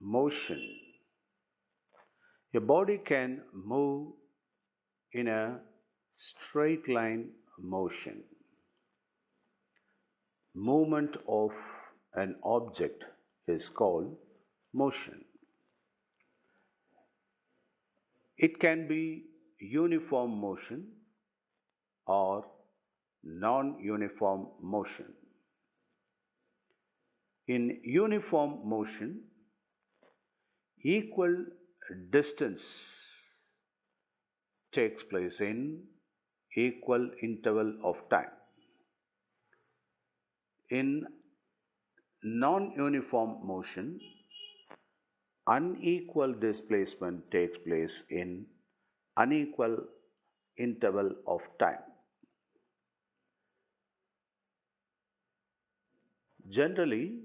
Motion. Your body can move in a straight line motion. Movement of an object is called motion. It can be uniform motion or non-uniform motion. In uniform motion, equal distance takes place in equal interval of time. In non-uniform motion, unequal displacement takes place in unequal interval of time. Generally,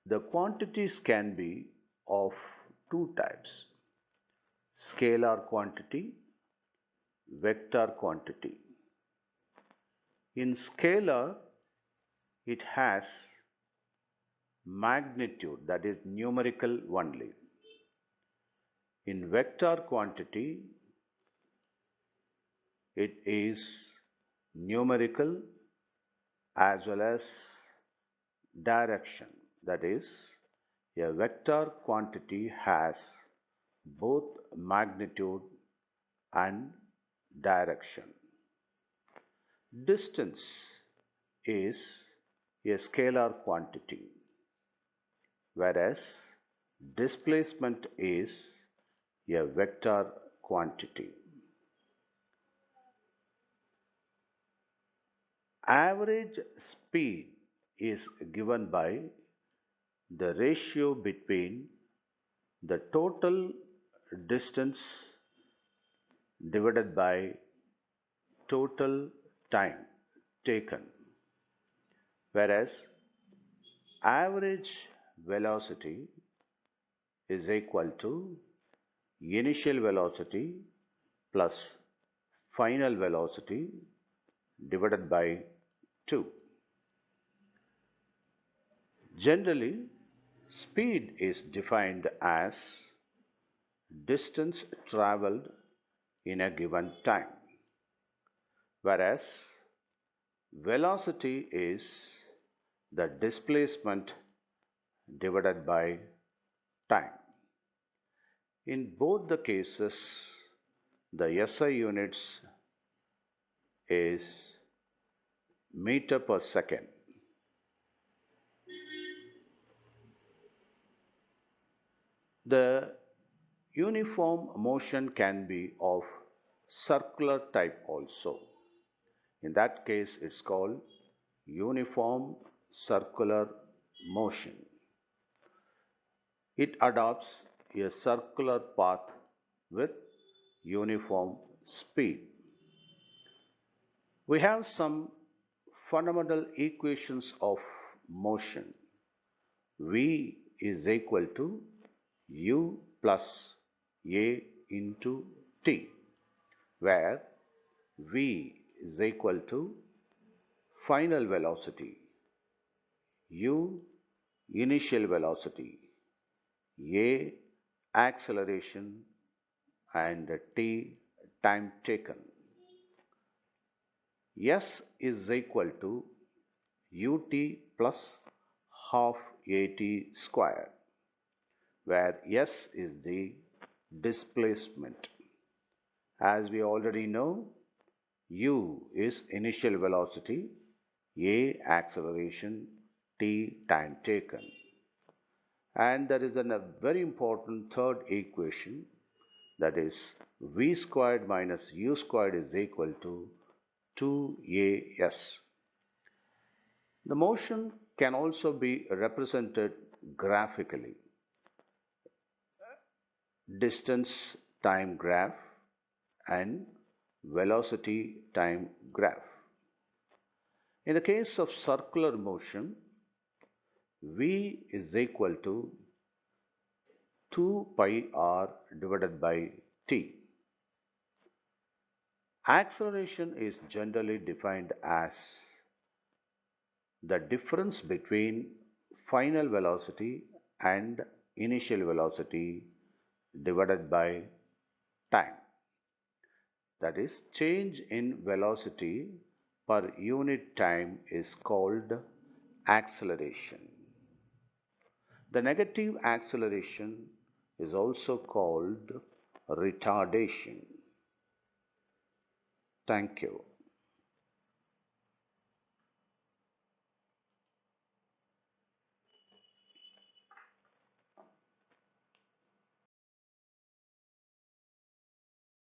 the quantities can be of two types: scalar quantity, vector quantity. In scalar, it has magnitude, that is numerical only. In vector quantity, it is numerical as well as direction. That is, a vector quantity has both magnitude and direction. Distance is a scalar quantity, whereas displacement is a vector quantity. Average speed is given by the ratio between the total distance divided by total time taken, whereas average velocity is equal to initial velocity plus final velocity divided by 2. Generally, speed is defined as distance traveled in a given time, whereas velocity is the displacement divided by time. In both the cases, the SI units is meter per second. The uniform motion can be of circular type also. In that case, it's called uniform circular motion. It adopts a circular path with uniform speed. We have some fundamental equations of motion. V is equal to U plus A into T, where V is equal to final velocity, U initial velocity, A acceleration, and T time taken. S is equal to ut plus half at square, where S is the displacement. As we already know, U is initial velocity, A acceleration, T time taken. And there is a very important third equation, that is V squared minus U squared is equal to 2AS. The motion can also be represented graphically. Distance time graph and velocity time graph. In the case of circular motion, V is equal to 2 pi r divided by t. Acceleration is generally defined as the difference between final velocity and initial velocity divided by time. That is, change in velocity per unit time is called acceleration. The negative acceleration is also called retardation. Thank you.